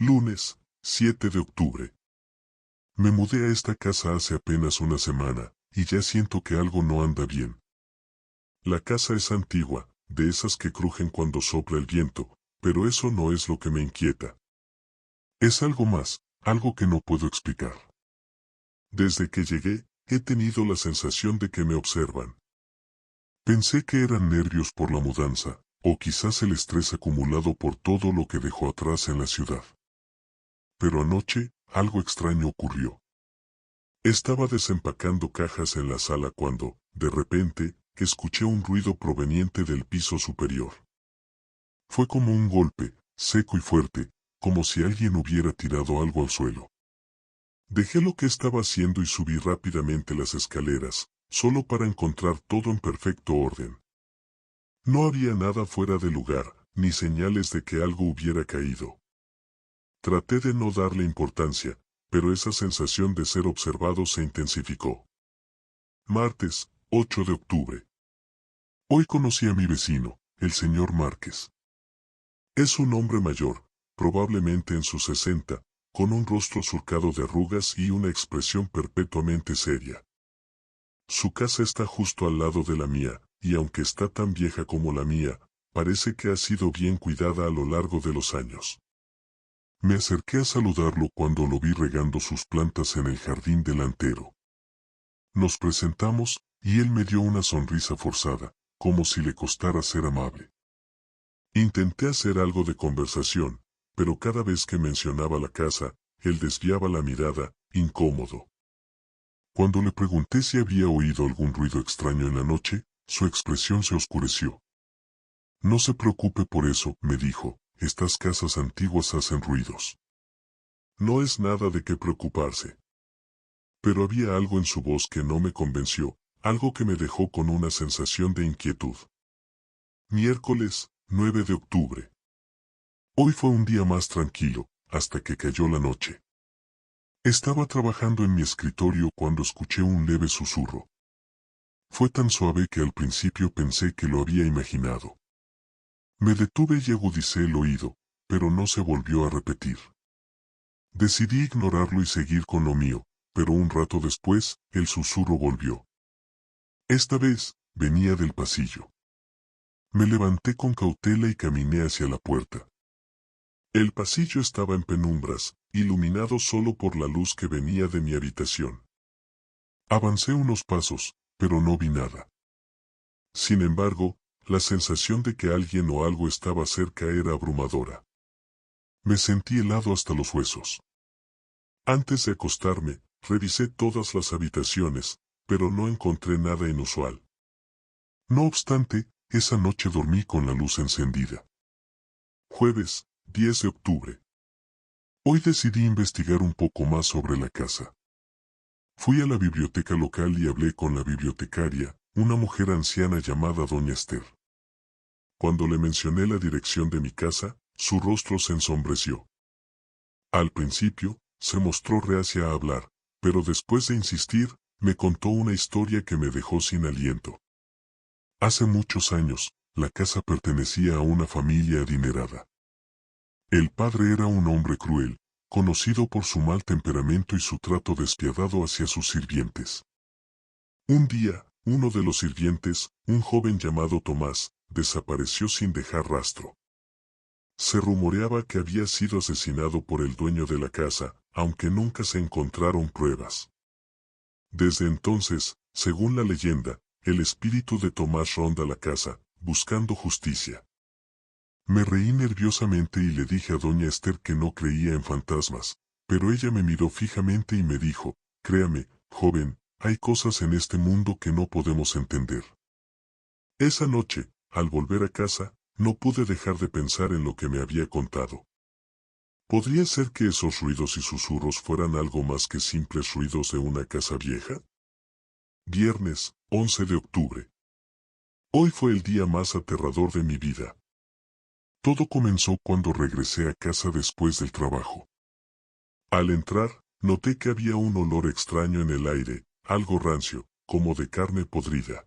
Lunes, 7 de octubre. Me mudé a esta casa hace apenas una semana, y ya siento que algo no anda bien. La casa es antigua, de esas que crujen cuando sopla el viento, pero eso no es lo que me inquieta. Es algo más, algo que no puedo explicar. Desde que llegué, he tenido la sensación de que me observan. Pensé que eran nervios por la mudanza, o quizás el estrés acumulado por todo lo que dejó atrás en la ciudad. Pero anoche, algo extraño ocurrió. Estaba desempacando cajas en la sala cuando, de repente, escuché un ruido proveniente del piso superior. Fue como un golpe, seco y fuerte, como si alguien hubiera tirado algo al suelo. Dejé lo que estaba haciendo y subí rápidamente las escaleras, solo para encontrar todo en perfecto orden. No había nada fuera de lugar, ni señales de que algo hubiera caído. Traté de no darle importancia, pero esa sensación de ser observado se intensificó. Martes, 8 de octubre. Hoy conocí a mi vecino, el señor Márquez. Es un hombre mayor, probablemente en sus 60, con un rostro surcado de arrugas y una expresión perpetuamente seria. Su casa está justo al lado de la mía, y aunque está tan vieja como la mía, parece que ha sido bien cuidada a lo largo de los años. Me acerqué a saludarlo cuando lo vi regando sus plantas en el jardín delantero. Nos presentamos, y él me dio una sonrisa forzada, como si le costara ser amable. Intenté hacer algo de conversación, pero cada vez que mencionaba la casa, él desviaba la mirada, incómodo. Cuando le pregunté si había oído algún ruido extraño en la noche, su expresión se oscureció. No se preocupe por eso, me dijo, estas casas antiguas hacen ruidos. No es nada de qué preocuparse. Pero había algo en su voz que no me convenció, algo que me dejó con una sensación de inquietud. Miércoles, 9 de octubre. Hoy fue un día más tranquilo, hasta que cayó la noche. Estaba trabajando en mi escritorio cuando escuché un leve susurro. Fue tan suave que al principio pensé que lo había imaginado. Me detuve y agudicé el oído, pero no se volvió a repetir. Decidí ignorarlo y seguir con lo mío, pero un rato después, el susurro volvió. Esta vez, venía del pasillo. Me levanté con cautela y caminé hacia la puerta. El pasillo estaba en penumbras, iluminado solo por la luz que venía de mi habitación. Avancé unos pasos, pero no vi nada. Sin embargo, la sensación de que alguien o algo estaba cerca era abrumadora. Me sentí helado hasta los huesos. Antes de acostarme, revisé todas las habitaciones, pero no encontré nada inusual. No obstante, esa noche dormí con la luz encendida. Jueves, 10 de octubre. Hoy decidí investigar un poco más sobre la casa. Fui a la biblioteca local y hablé con la bibliotecaria, una mujer anciana llamada Doña Esther. Cuando le mencioné la dirección de mi casa, su rostro se ensombreció. Al principio, se mostró reacia a hablar, pero después de insistir, me contó una historia que me dejó sin aliento. Hace muchos años, la casa pertenecía a una familia adinerada. El padre era un hombre cruel, conocido por su mal temperamento y su trato despiadado hacia sus sirvientes. Un día, uno de los sirvientes, un joven llamado Tomás, desapareció sin dejar rastro. Se rumoreaba que había sido asesinado por el dueño de la casa, aunque nunca se encontraron pruebas. Desde entonces, según la leyenda, el espíritu de Tomás ronda la casa, buscando justicia. Me reí nerviosamente y le dije a doña Esther que no creía en fantasmas, pero ella me miró fijamente y me dijo, créame, joven, hay cosas en este mundo que no podemos entender. Esa noche, al volver a casa, no pude dejar de pensar en lo que me había contado. ¿Podría ser que esos ruidos y susurros fueran algo más que simples ruidos de una casa vieja? Viernes, 11 de octubre. Hoy fue el día más aterrador de mi vida. Todo comenzó cuando regresé a casa después del trabajo. Al entrar, noté que había un olor extraño en el aire, algo rancio, como de carne podrida.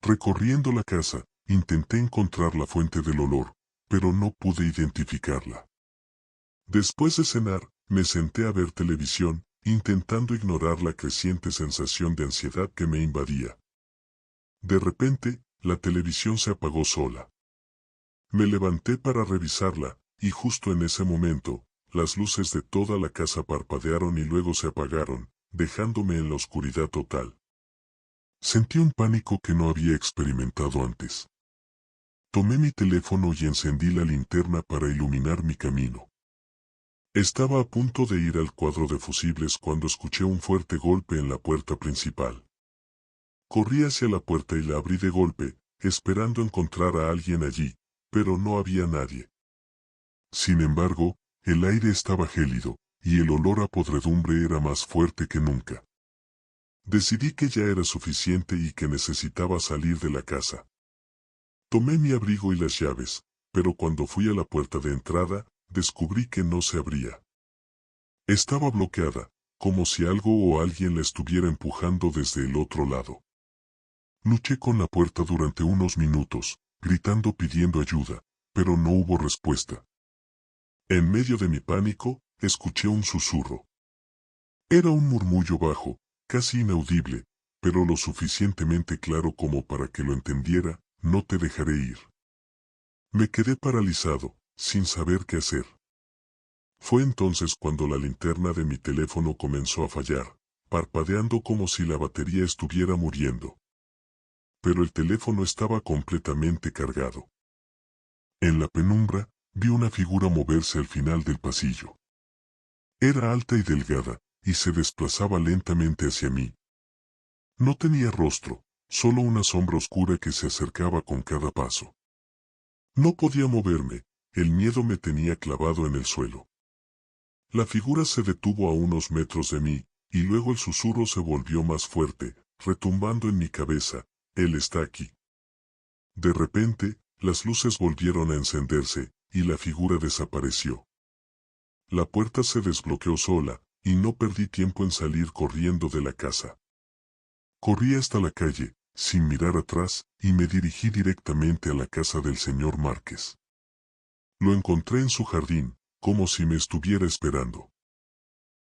Recorriendo la casa, intenté encontrar la fuente del olor, pero no pude identificarla. Después de cenar, me senté a ver televisión, intentando ignorar la creciente sensación de ansiedad que me invadía. De repente, la televisión se apagó sola. Me levanté para revisarla, y justo en ese momento, las luces de toda la casa parpadearon y luego se apagaron, dejándome en la oscuridad total. Sentí un pánico que no había experimentado antes. Tomé mi teléfono y encendí la linterna para iluminar mi camino. Estaba a punto de ir al cuadro de fusibles cuando escuché un fuerte golpe en la puerta principal. Corrí hacia la puerta y la abrí de golpe, esperando encontrar a alguien allí, pero no había nadie. Sin embargo, el aire estaba gélido, y el olor a podredumbre era más fuerte que nunca. Decidí que ya era suficiente y que necesitaba salir de la casa. Tomé mi abrigo y las llaves, pero cuando fui a la puerta de entrada, descubrí que no se abría. Estaba bloqueada, como si algo o alguien la estuviera empujando desde el otro lado. Luché con la puerta durante unos minutos, gritando pidiendo ayuda, pero no hubo respuesta. En medio de mi pánico, escuché un susurro. Era un murmullo bajo, casi inaudible, pero lo suficientemente claro como para que lo entendiera: no te dejaré ir. Me quedé paralizado, sin saber qué hacer. Fue entonces cuando la linterna de mi teléfono comenzó a fallar, parpadeando como si la batería estuviera muriendo. Pero el teléfono estaba completamente cargado. En la penumbra, vi una figura moverse al final del pasillo. Era alta y delgada, y se desplazaba lentamente hacia mí. No tenía rostro, solo una sombra oscura que se acercaba con cada paso. No podía moverme, el miedo me tenía clavado en el suelo. La figura se detuvo a unos metros de mí, y luego el susurro se volvió más fuerte, retumbando en mi cabeza: él está aquí. De repente, las luces volvieron a encenderse, y la figura desapareció. La puerta se desbloqueó sola, y no perdí tiempo en salir corriendo de la casa. Corrí hasta la calle, sin mirar atrás, y me dirigí directamente a la casa del señor Márquez. Lo encontré en su jardín, como si me estuviera esperando.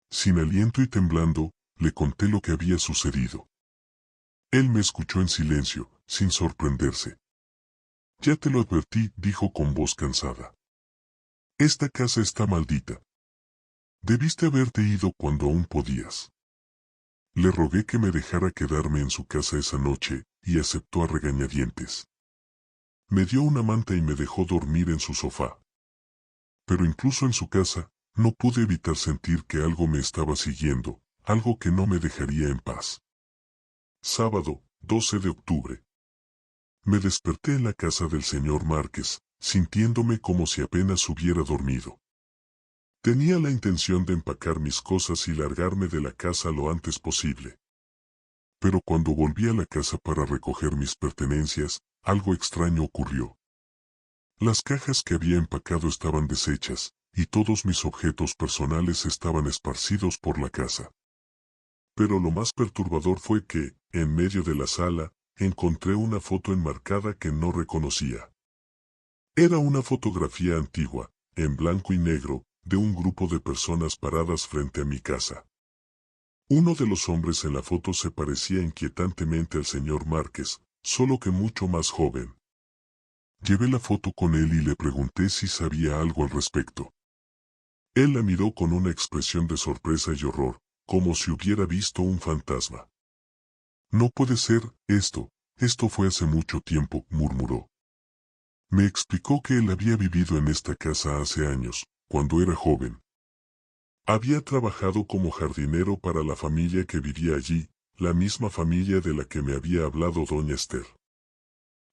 Sin aliento y temblando, le conté lo que había sucedido. Él me escuchó en silencio, sin sorprenderse. Ya te lo advertí, dijo con voz cansada. Esta casa está maldita. Debiste haberte ido cuando aún podías. Le rogué que me dejara quedarme en su casa esa noche, y aceptó a regañadientes. Me dio una manta y me dejó dormir en su sofá. Pero incluso en su casa, no pude evitar sentir que algo me estaba siguiendo, algo que no me dejaría en paz. Sábado, 12 de octubre. Me desperté en la casa del señor Márquez, sintiéndome como si apenas hubiera dormido. Tenía la intención de empacar mis cosas y largarme de la casa lo antes posible. Pero cuando volví a la casa para recoger mis pertenencias, algo extraño ocurrió. Las cajas que había empacado estaban deshechas, y todos mis objetos personales estaban esparcidos por la casa. Pero lo más perturbador fue que, en medio de la sala, encontré una foto enmarcada que no reconocía. Era una fotografía antigua, en blanco y negro, de un grupo de personas paradas frente a mi casa. Uno de los hombres en la foto se parecía inquietantemente al señor Márquez, solo que mucho más joven. Llevé la foto con él y le pregunté si sabía algo al respecto. Él la miró con una expresión de sorpresa y horror, como si hubiera visto un fantasma. No puede ser, esto fue hace mucho tiempo, murmuró. Me explicó que él había vivido en esta casa hace años, cuando era joven. Había trabajado como jardinero para la familia que vivía allí, la misma familia de la que me había hablado doña Esther.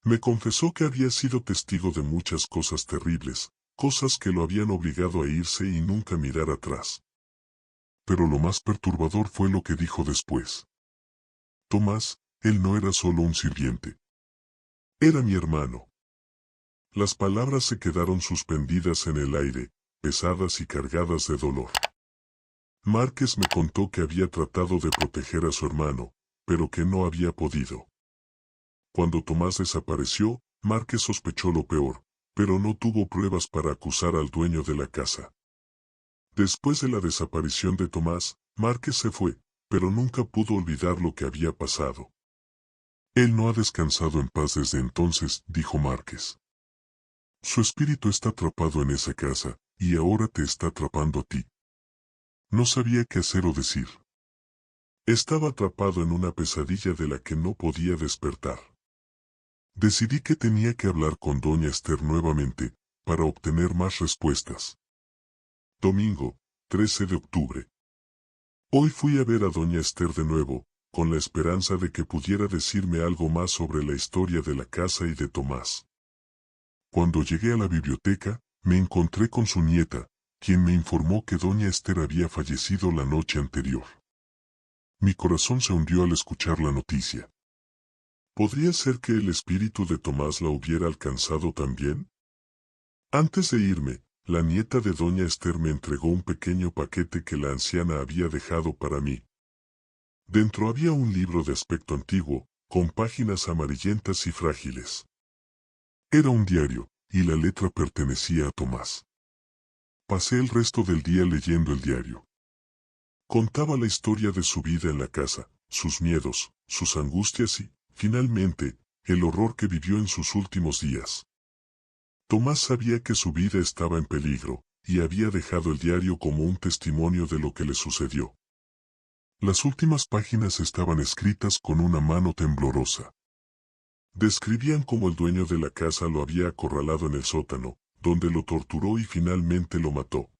Me confesó que había sido testigo de muchas cosas terribles, cosas que lo habían obligado a irse y nunca mirar atrás. Pero lo más perturbador fue lo que dijo después. Tomás, él no era solo un sirviente. Era mi hermano. Las palabras se quedaron suspendidas en el aire, pesadas y cargadas de dolor. Márquez me contó que había tratado de proteger a su hermano, pero que no había podido. Cuando Tomás desapareció, Márquez sospechó lo peor, pero no tuvo pruebas para acusar al dueño de la casa. Después de la desaparición de Tomás, Márquez se fue, pero nunca pudo olvidar lo que había pasado. Él no ha descansado en paz desde entonces, dijo Márquez. Su espíritu está atrapado en esa casa, y ahora te está atrapando a ti. No sabía qué hacer o decir. Estaba atrapado en una pesadilla de la que no podía despertar. Decidí que tenía que hablar con doña Esther nuevamente, para obtener más respuestas. Domingo, 13 de octubre. Hoy fui a ver a doña Esther de nuevo, con la esperanza de que pudiera decirme algo más sobre la historia de la casa y de Tomás. Cuando llegué a la biblioteca, me encontré con su nieta, quien me informó que doña Esther había fallecido la noche anterior. Mi corazón se hundió al escuchar la noticia. ¿Podría ser que el espíritu de Tomás la hubiera alcanzado también? Antes de irme, la nieta de doña Esther me entregó un pequeño paquete que la anciana había dejado para mí. Dentro había un libro de aspecto antiguo, con páginas amarillentas y frágiles. Era un diario, y la letra pertenecía a Tomás. Pasé el resto del día leyendo el diario. Contaba la historia de su vida en la casa, sus miedos, sus angustias y, finalmente, el horror que vivió en sus últimos días. Tomás sabía que su vida estaba en peligro, y había dejado el diario como un testimonio de lo que le sucedió. Las últimas páginas estaban escritas con una mano temblorosa. Describían cómo el dueño de la casa lo había acorralado en el sótano, donde lo torturó y finalmente lo mató.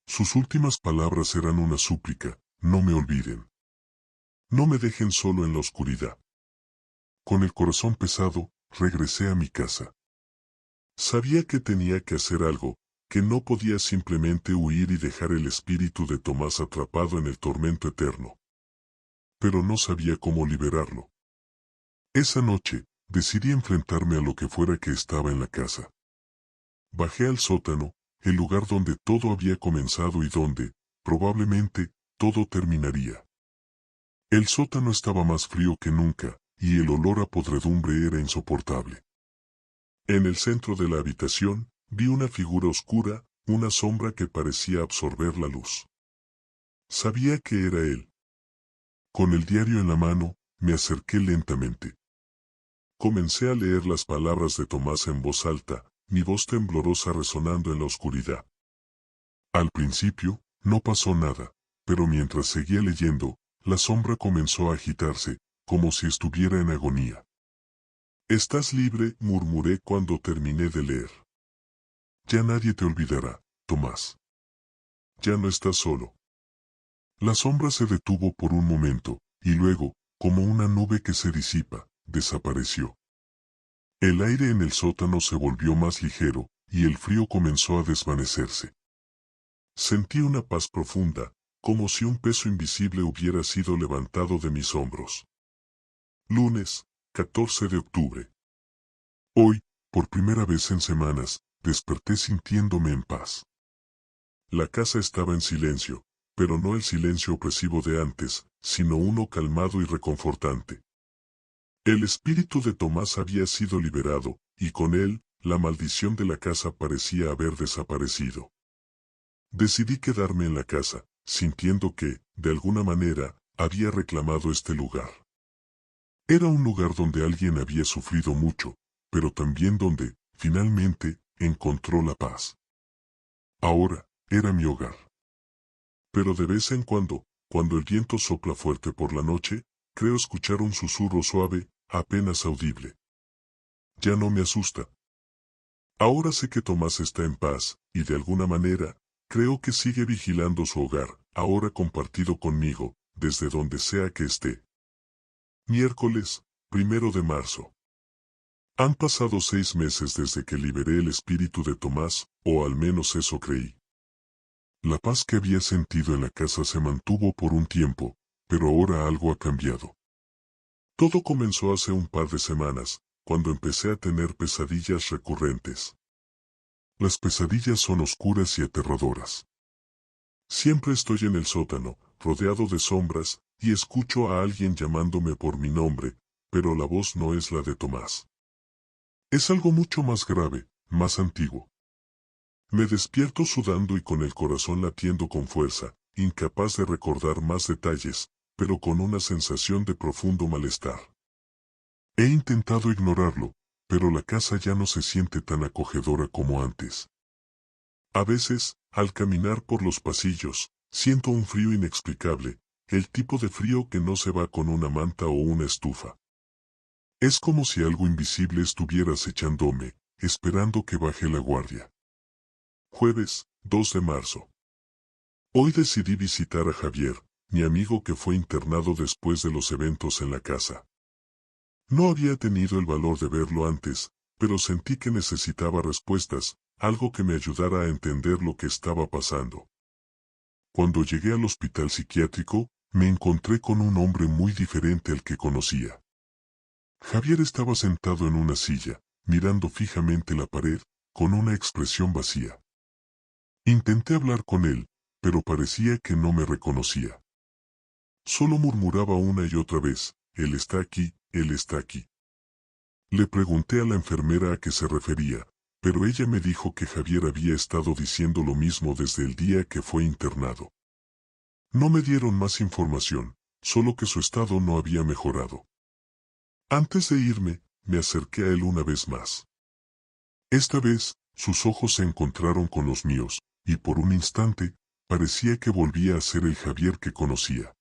Sus últimas palabras eran una súplica: no me olviden. No me dejen solo en la oscuridad. Con el corazón pesado, regresé a mi casa. Sabía que tenía que hacer algo, que no podía simplemente huir y dejar el espíritu de Tomás atrapado en el tormento eterno. Pero no sabía cómo liberarlo. Esa noche, decidí enfrentarme a lo que fuera que estaba en la casa. Bajé al sótano, el lugar donde todo había comenzado y donde, probablemente, todo terminaría. El sótano estaba más frío que nunca, y el olor a podredumbre era insoportable. En el centro de la habitación, vi una figura oscura, una sombra que parecía absorber la luz. Sabía que era él. Con el diario en la mano, me acerqué lentamente. Comencé a leer las palabras de Tomás en voz alta, mi voz temblorosa resonando en la oscuridad. Al principio, no pasó nada, pero mientras seguía leyendo, la sombra comenzó a agitarse, como si estuviera en agonía. «Estás libre», murmuré cuando terminé de leer. «Ya nadie te olvidará, Tomás. Ya no estás solo». La sombra se detuvo por un momento, y luego, como una nube que se disipa, desapareció. El aire en el sótano se volvió más ligero, y el frío comenzó a desvanecerse. Sentí una paz profunda, como si un peso invisible hubiera sido levantado de mis hombros. Lunes, 14 de octubre. Hoy, por primera vez en semanas, desperté sintiéndome en paz. La casa estaba en silencio, pero no el silencio opresivo de antes, sino uno calmado y reconfortante. El espíritu de Tomás había sido liberado, y con él, la maldición de la casa parecía haber desaparecido. Decidí quedarme en la casa, sintiendo que, de alguna manera, había reclamado este lugar. Era un lugar donde alguien había sufrido mucho, pero también donde, finalmente, encontró la paz. Ahora, era mi hogar. Pero de vez en cuando el viento sopla fuerte por la noche, creo escuchar un susurro suave, apenas audible. Ya no me asusta. Ahora sé que Tomás está en paz, y de alguna manera, creo que sigue vigilando su hogar, ahora compartido conmigo, desde donde sea que esté. Miércoles, 1 de marzo. Han pasado 6 meses desde que liberé el espíritu de Tomás, o al menos eso creí. La paz que había sentido en la casa se mantuvo por un tiempo, pero ahora algo ha cambiado. Todo comenzó hace un par de semanas, cuando empecé a tener pesadillas recurrentes. Las pesadillas son oscuras y aterradoras. Siempre estoy en el sótano, rodeado de sombras, y escucho a alguien llamándome por mi nombre, pero la voz no es la de Tomás. Es algo mucho más grave, más antiguo. Me despierto sudando y con el corazón latiendo con fuerza, incapaz de recordar más detalles, pero con una sensación de profundo malestar. He intentado ignorarlo, pero la casa ya no se siente tan acogedora como antes. A veces, al caminar por los pasillos, siento un frío inexplicable, el tipo de frío que no se va con una manta o una estufa. Es como si algo invisible estuviera acechándome, esperando que baje la guardia. Jueves, 2 de marzo. Hoy decidí visitar a Javier, mi amigo que fue internado después de los eventos en la casa. No había tenido el valor de verlo antes, pero sentí que necesitaba respuestas, algo que me ayudara a entender lo que estaba pasando. Cuando llegué al hospital psiquiátrico, me encontré con un hombre muy diferente al que conocía. Javier estaba sentado en una silla, mirando fijamente la pared, con una expresión vacía. Intenté hablar con él, pero parecía que no me reconocía. Solo murmuraba una y otra vez, él está aquí, él está aquí. Le pregunté a la enfermera a qué se refería, pero ella me dijo que Javier había estado diciendo lo mismo desde el día que fue internado. No me dieron más información, solo que su estado no había mejorado. Antes de irme, me acerqué a él una vez más. Esta vez, sus ojos se encontraron con los míos, y por un instante, parecía que volvía a ser el Javier que conocía.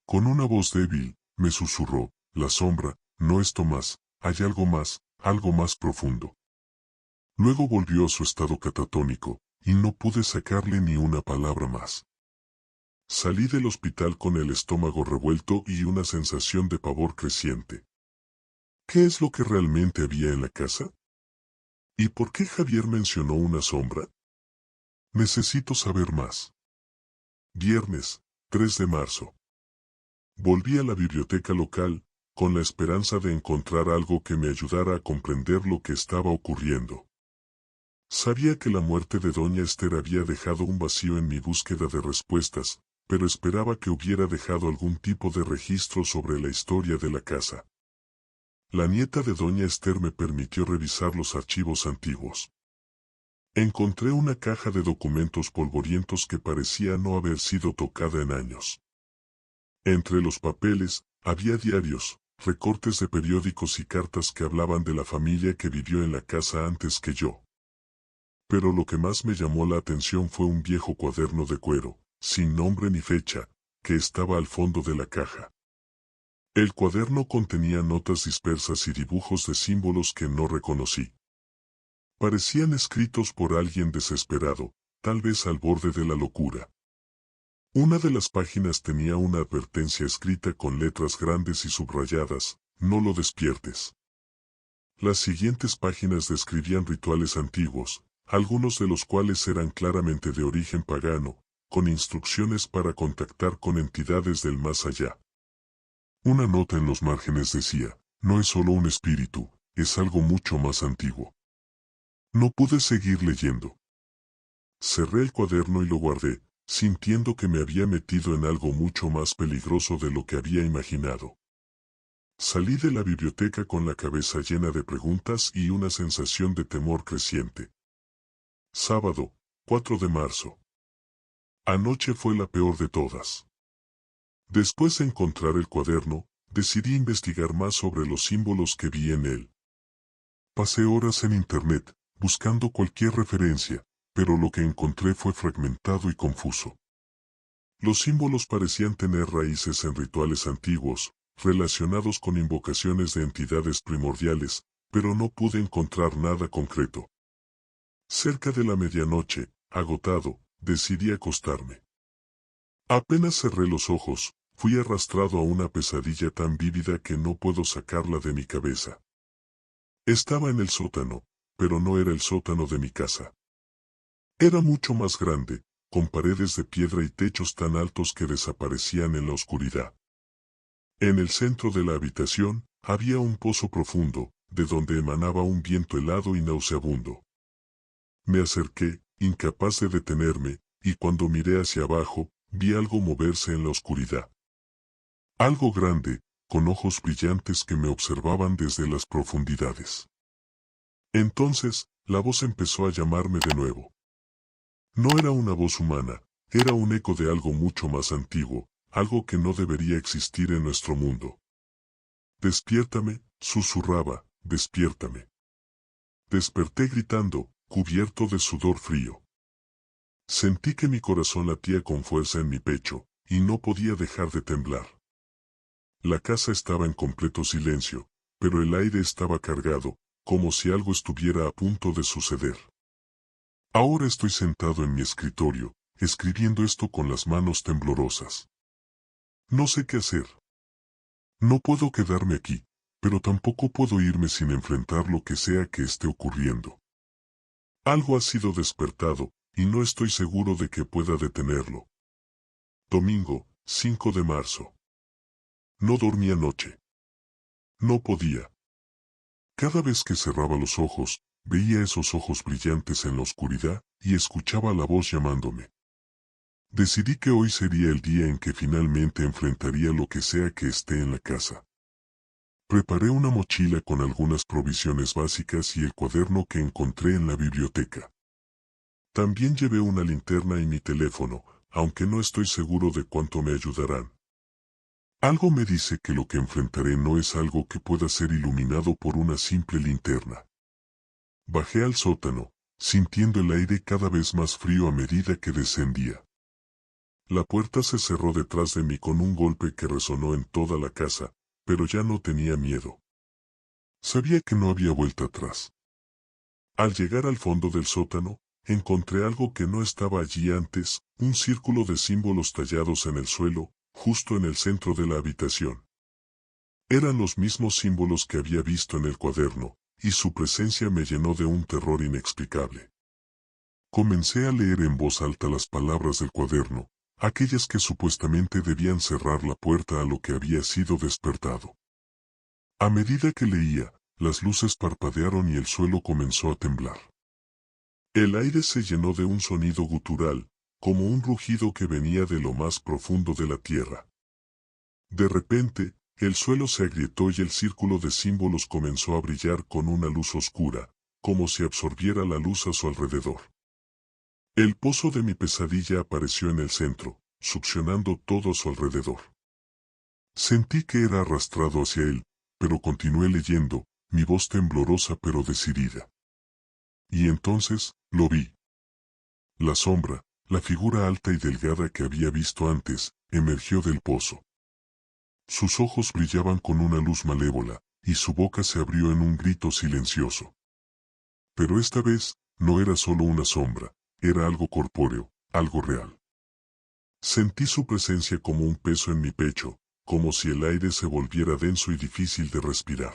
Con una voz débil, me susurró, la sombra, no es Tomás, hay algo más profundo. Luego volvió a su estado catatónico, y no pude sacarle ni una palabra más. Salí del hospital con el estómago revuelto y una sensación de pavor creciente. ¿Qué es lo que realmente había en la casa? ¿Y por qué Javier mencionó una sombra? Necesito saber más. Viernes, 3 de marzo. Volví a la biblioteca local, con la esperanza de encontrar algo que me ayudara a comprender lo que estaba ocurriendo. Sabía que la muerte de doña Esther había dejado un vacío en mi búsqueda de respuestas, pero esperaba que hubiera dejado algún tipo de registro sobre la historia de la casa. La nieta de doña Esther me permitió revisar los archivos antiguos. Encontré una caja de documentos polvorientos que parecía no haber sido tocada en años. Entre los papeles, había diarios, recortes de periódicos y cartas que hablaban de la familia que vivió en la casa antes que yo. Pero lo que más me llamó la atención fue un viejo cuaderno de cuero, sin nombre ni fecha, que estaba al fondo de la caja. El cuaderno contenía notas dispersas y dibujos de símbolos que no reconocí. Parecían escritos por alguien desesperado, tal vez al borde de la locura. Una de las páginas tenía una advertencia escrita con letras grandes y subrayadas, no lo despiertes. Las siguientes páginas describían rituales antiguos, algunos de los cuales eran claramente de origen pagano, con instrucciones para contactar con entidades del más allá. Una nota en los márgenes decía, no es solo un espíritu, es algo mucho más antiguo. No pude seguir leyendo. Cerré el cuaderno y lo guardé, sintiendo que me había metido en algo mucho más peligroso de lo que había imaginado. Salí de la biblioteca con la cabeza llena de preguntas y una sensación de temor creciente. Sábado, 4 de marzo. Anoche fue la peor de todas. Después de encontrar el cuaderno, decidí investigar más sobre los símbolos que vi en él. Pasé horas en internet, buscando cualquier referencia, pero lo que encontré fue fragmentado y confuso. Los símbolos parecían tener raíces en rituales antiguos, relacionados con invocaciones de entidades primordiales, pero no pude encontrar nada concreto. Cerca de la medianoche, agotado, decidí acostarme. Apenas cerré los ojos, fui arrastrado a una pesadilla tan vívida que no puedo sacarla de mi cabeza. Estaba en el sótano, pero no era el sótano de mi casa. Era mucho más grande, con paredes de piedra y techos tan altos que desaparecían en la oscuridad. En el centro de la habitación, había un pozo profundo, de donde emanaba un viento helado y nauseabundo. Me acerqué, incapaz de detenerme, y cuando miré hacia abajo, vi algo moverse en la oscuridad. Algo grande, con ojos brillantes que me observaban desde las profundidades. Entonces, la voz empezó a llamarme de nuevo. No era una voz humana, era un eco de algo mucho más antiguo, algo que no debería existir en nuestro mundo. Despiértame, susurraba, despiértame. Desperté gritando, cubierto de sudor frío. Sentí que mi corazón latía con fuerza en mi pecho, y no podía dejar de temblar. La casa estaba en completo silencio, pero el aire estaba cargado, como si algo estuviera a punto de suceder. Ahora estoy sentado en mi escritorio, escribiendo esto con las manos temblorosas. No sé qué hacer. No puedo quedarme aquí, pero tampoco puedo irme sin enfrentar lo que sea que esté ocurriendo. Algo ha sido despertado, y no estoy seguro de que pueda detenerlo. Domingo, 5 de marzo. No dormí anoche. No podía. Cada vez que cerraba los ojos, veía esos ojos brillantes en la oscuridad, y escuchaba la voz llamándome. Decidí que hoy sería el día en que finalmente enfrentaría lo que sea que esté en la casa. Preparé una mochila con algunas provisiones básicas y el cuaderno que encontré en la biblioteca. También llevé una linterna y mi teléfono, aunque no estoy seguro de cuánto me ayudarán. Algo me dice que lo que enfrentaré no es algo que pueda ser iluminado por una simple linterna. Bajé al sótano, sintiendo el aire cada vez más frío a medida que descendía. La puerta se cerró detrás de mí con un golpe que resonó en toda la casa, pero ya no tenía miedo. Sabía que no había vuelta atrás. Al llegar al fondo del sótano, encontré algo que no estaba allí antes, un círculo de símbolos tallados en el suelo, justo en el centro de la habitación. Eran los mismos símbolos que había visto en el cuaderno, y su presencia me llenó de un terror inexplicable. Comencé a leer en voz alta las palabras del cuaderno, aquellas que supuestamente debían cerrar la puerta a lo que había sido despertado. A medida que leía, las luces parpadearon y el suelo comenzó a temblar. El aire se llenó de un sonido gutural, como un rugido que venía de lo más profundo de la tierra. De repente, el suelo se agrietó y el círculo de símbolos comenzó a brillar con una luz oscura, como si absorbiera la luz a su alrededor. El pozo de mi pesadilla apareció en el centro, succionando todo a su alrededor. Sentí que era arrastrado hacia él, pero continué leyendo, mi voz temblorosa pero decidida. Y entonces, lo vi. La sombra, la figura alta y delgada que había visto antes, emergió del pozo. Sus ojos brillaban con una luz malévola, y su boca se abrió en un grito silencioso. Pero esta vez, no era solo una sombra, era algo corpóreo, algo real. Sentí su presencia como un peso en mi pecho, como si el aire se volviera denso y difícil de respirar.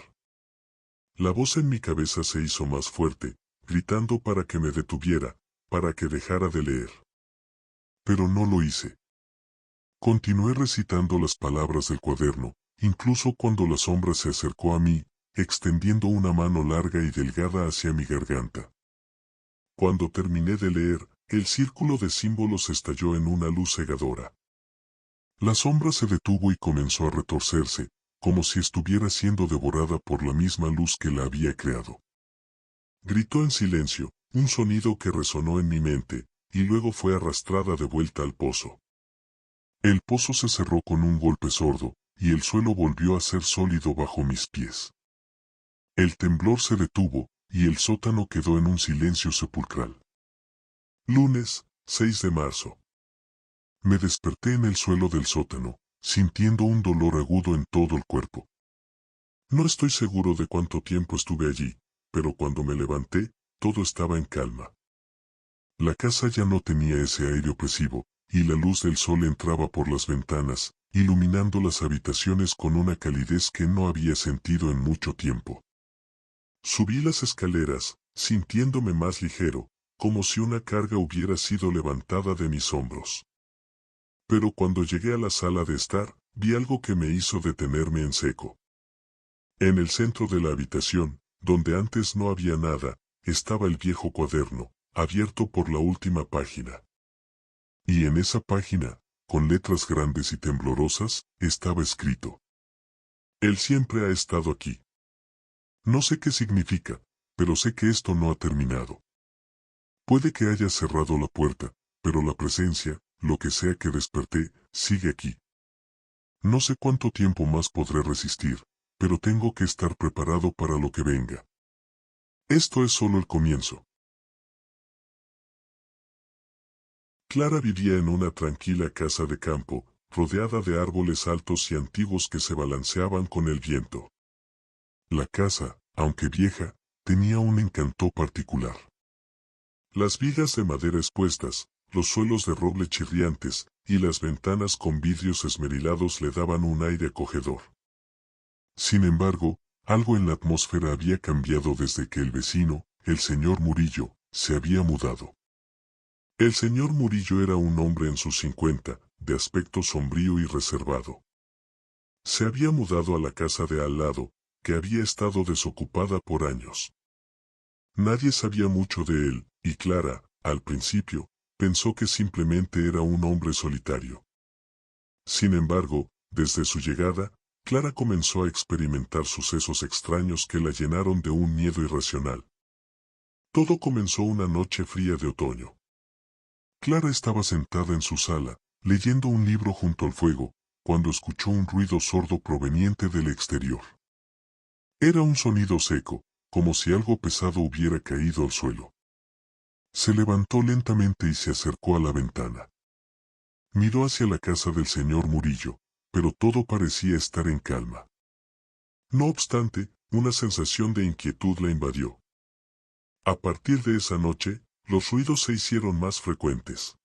La voz en mi cabeza se hizo más fuerte, gritando para que me detuviera, para que dejara de leer. Pero no lo hice. Continué recitando las palabras del cuaderno, incluso cuando la sombra se acercó a mí, extendiendo una mano larga y delgada hacia mi garganta. Cuando terminé de leer, el círculo de símbolos estalló en una luz cegadora. La sombra se detuvo y comenzó a retorcerse, como si estuviera siendo devorada por la misma luz que la había creado. Gritó en silencio, un sonido que resonó en mi mente, y luego fue arrastrada de vuelta al pozo. El pozo se cerró con un golpe sordo, y el suelo volvió a ser sólido bajo mis pies. El temblor se detuvo, y el sótano quedó en un silencio sepulcral. Lunes, 6 de marzo. Me desperté en el suelo del sótano, sintiendo un dolor agudo en todo el cuerpo. No estoy seguro de cuánto tiempo estuve allí, pero cuando me levanté, todo estaba en calma. La casa ya no tenía ese aire opresivo, y la luz del sol entraba por las ventanas, iluminando las habitaciones con una calidez que no había sentido en mucho tiempo. Subí las escaleras, sintiéndome más ligero, como si una carga hubiera sido levantada de mis hombros. Pero cuando llegué a la sala de estar, vi algo que me hizo detenerme en seco. En el centro de la habitación, donde antes no había nada, estaba el viejo cuaderno, abierto por la última página. Y en esa página, con letras grandes y temblorosas, estaba escrito: Él siempre ha estado aquí. No sé qué significa, pero sé que esto no ha terminado. Puede que haya cerrado la puerta, pero la presencia, lo que sea que desperté, sigue aquí. No sé cuánto tiempo más podré resistir, pero tengo que estar preparado para lo que venga. Esto es solo el comienzo. Clara vivía en una tranquila casa de campo, rodeada de árboles altos y antiguos que se balanceaban con el viento. La casa, aunque vieja, tenía un encanto particular. Las vigas de madera expuestas, los suelos de roble chirriantes, y las ventanas con vidrios esmerilados le daban un aire acogedor. Sin embargo, algo en la atmósfera había cambiado desde que el vecino, el señor Murillo, se había mudado. El señor Murillo era un hombre en sus 50, de aspecto sombrío y reservado. Se había mudado a la casa de al lado, que había estado desocupada por años. Nadie sabía mucho de él, y Clara, al principio, pensó que simplemente era un hombre solitario. Sin embargo, desde su llegada, Clara comenzó a experimentar sucesos extraños que la llenaron de un miedo irracional. Todo comenzó una noche fría de otoño. Clara estaba sentada en su sala, leyendo un libro junto al fuego, cuando escuchó un ruido sordo proveniente del exterior. Era un sonido seco, como si algo pesado hubiera caído al suelo. Se levantó lentamente y se acercó a la ventana. Miró hacia la casa del señor Murillo, pero todo parecía estar en calma. No obstante, una sensación de inquietud la invadió. A partir de esa noche, los ruidos se hicieron más frecuentes.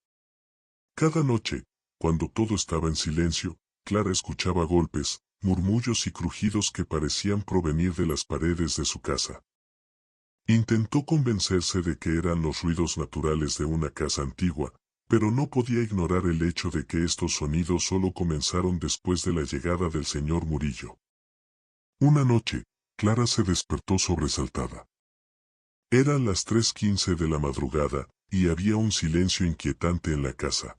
Cada noche, cuando todo estaba en silencio, Clara escuchaba golpes, murmullos y crujidos que parecían provenir de las paredes de su casa. Intentó convencerse de que eran los ruidos naturales de una casa antigua, pero no podía ignorar el hecho de que estos sonidos solo comenzaron después de la llegada del señor Murillo. Una noche, Clara se despertó sobresaltada. Eran las 3:15 de la madrugada, y había un silencio inquietante en la casa.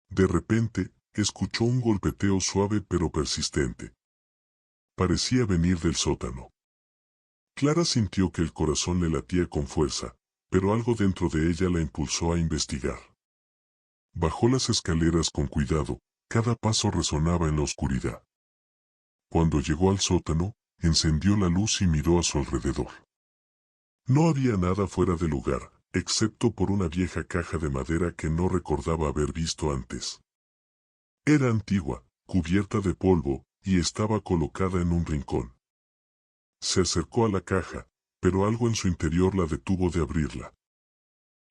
De repente, escuchó un golpeteo suave pero persistente. Parecía venir del sótano. Clara sintió que el corazón le latía con fuerza, pero algo dentro de ella la impulsó a investigar. Bajó las escaleras con cuidado, cada paso resonaba en la oscuridad. Cuando llegó al sótano, encendió la luz y miró a su alrededor. No había nada fuera de lugar, excepto por una vieja caja de madera que no recordaba haber visto antes. Era antigua, cubierta de polvo, y estaba colocada en un rincón. Se acercó a la caja, pero algo en su interior la detuvo de abrirla.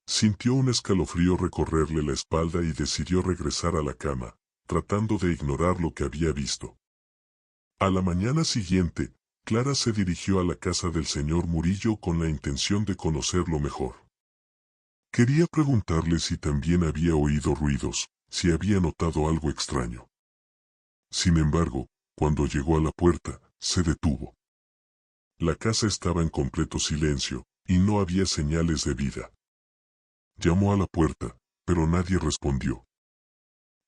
Sintió un escalofrío recorrerle la espalda y decidió regresar a la cama, tratando de ignorar lo que había visto. A la mañana siguiente, Clara se dirigió a la casa del señor Murillo con la intención de conocerlo mejor. Quería preguntarle si también había oído ruidos, si había notado algo extraño. Sin embargo, cuando llegó a la puerta, se detuvo. La casa estaba en completo silencio, y no había señales de vida. Llamó a la puerta, pero nadie respondió.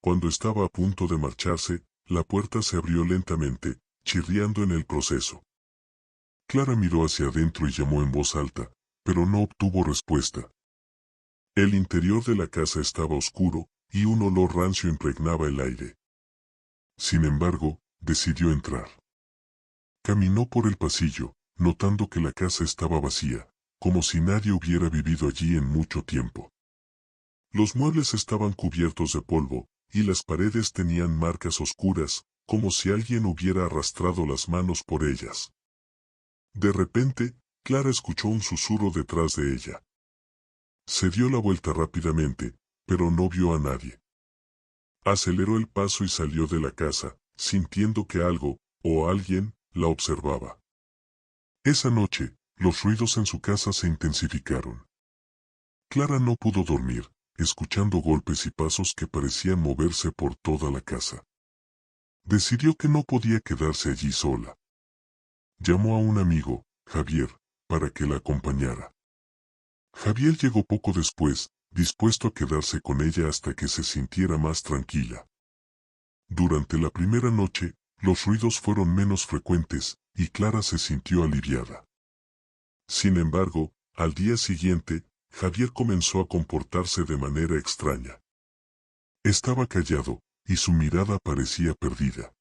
Cuando estaba a punto de marcharse, la puerta se abrió lentamente, chirriando en el proceso. Clara miró hacia adentro y llamó en voz alta, pero no obtuvo respuesta. El interior de la casa estaba oscuro, y un olor rancio impregnaba el aire. Sin embargo, decidió entrar. Caminó por el pasillo, notando que la casa estaba vacía, como si nadie hubiera vivido allí en mucho tiempo. Los muebles estaban cubiertos de polvo, y las paredes tenían marcas oscuras, como si alguien hubiera arrastrado las manos por ellas. De repente, Clara escuchó un susurro detrás de ella. Se dio la vuelta rápidamente, pero no vio a nadie. Aceleró el paso y salió de la casa, sintiendo que algo, o alguien, la observaba. Esa noche, los ruidos en su casa se intensificaron. Clara no pudo dormir, escuchando golpes y pasos que parecían moverse por toda la casa. Decidió que no podía quedarse allí sola. Llamó a un amigo, Javier, para que la acompañara. Javier llegó poco después, dispuesto a quedarse con ella hasta que se sintiera más tranquila. Durante la primera noche, los ruidos fueron menos frecuentes, y Clara se sintió aliviada. Sin embargo, al día siguiente, Javier comenzó a comportarse de manera extraña. Estaba callado, y su mirada parecía perdida.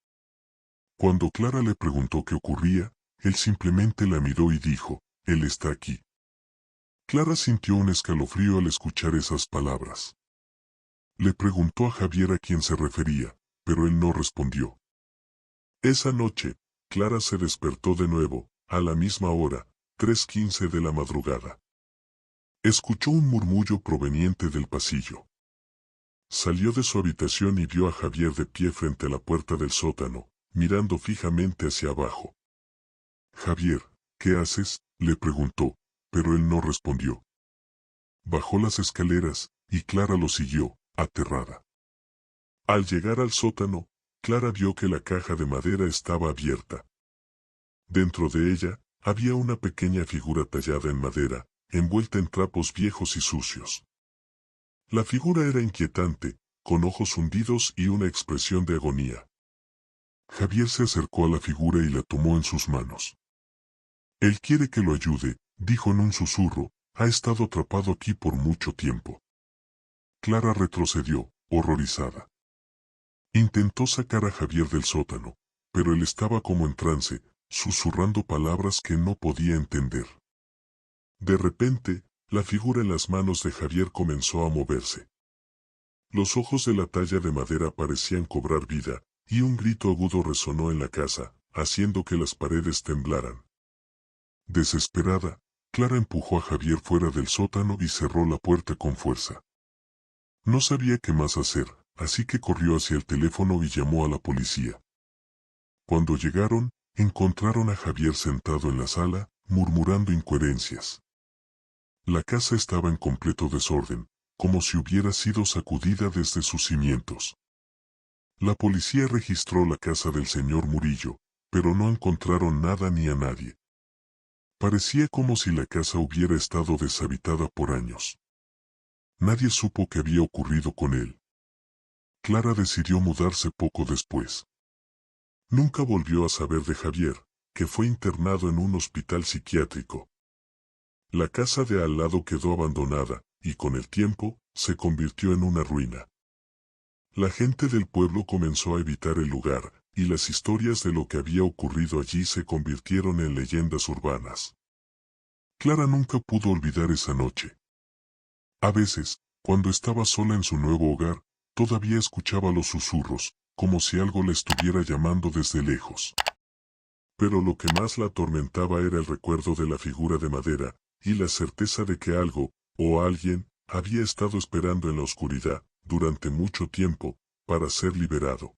Cuando Clara le preguntó qué ocurría, él simplemente la miró y dijo, «Él está aquí». Clara sintió un escalofrío al escuchar esas palabras. Le preguntó a Javier a quién se refería, pero él no respondió. Esa noche, Clara se despertó de nuevo, a la misma hora, 3:15 de la madrugada. Escuchó un murmullo proveniente del pasillo. Salió de su habitación y vio a Javier de pie frente a la puerta del sótano, mirando fijamente hacia abajo. «Javier, ¿qué haces?», le preguntó, pero él no respondió. Bajó las escaleras, y Clara lo siguió, aterrada. Al llegar al sótano, Clara vio que la caja de madera estaba abierta. Dentro de ella, había una pequeña figura tallada en madera, envuelta en trapos viejos y sucios. La figura era inquietante, con ojos hundidos y una expresión de agonía. Javier se acercó a la figura y la tomó en sus manos. «Él quiere que lo ayude», dijo en un susurro, «ha estado atrapado aquí por mucho tiempo». Clara retrocedió, horrorizada. Intentó sacar a Javier del sótano, pero él estaba como en trance, susurrando palabras que no podía entender. De repente, la figura en las manos de Javier comenzó a moverse. Los ojos de la talla de madera parecían cobrar vida, y un grito agudo resonó en la casa, haciendo que las paredes temblaran. Desesperada, Clara empujó a Javier fuera del sótano y cerró la puerta con fuerza. No sabía qué más hacer, así que corrió hacia el teléfono y llamó a la policía. Cuando llegaron, encontraron a Javier sentado en la sala, murmurando incoherencias. La casa estaba en completo desorden, como si hubiera sido sacudida desde sus cimientos. La policía registró la casa del señor Murillo, pero no encontraron nada ni a nadie. Parecía como si la casa hubiera estado deshabitada por años. Nadie supo qué había ocurrido con él. Clara decidió mudarse poco después. Nunca volvió a saber de Javier, que fue internado en un hospital psiquiátrico. La casa de al lado quedó abandonada, y con el tiempo, se convirtió en una ruina. La gente del pueblo comenzó a evitar el lugar, y las historias de lo que había ocurrido allí se convirtieron en leyendas urbanas. Clara nunca pudo olvidar esa noche. A veces, cuando estaba sola en su nuevo hogar, todavía escuchaba los susurros, como si algo la estuviera llamando desde lejos. Pero lo que más la atormentaba era el recuerdo de la figura de madera, y la certeza de que algo, o alguien, había estado esperando en la oscuridad, durante mucho tiempo, para ser liberado.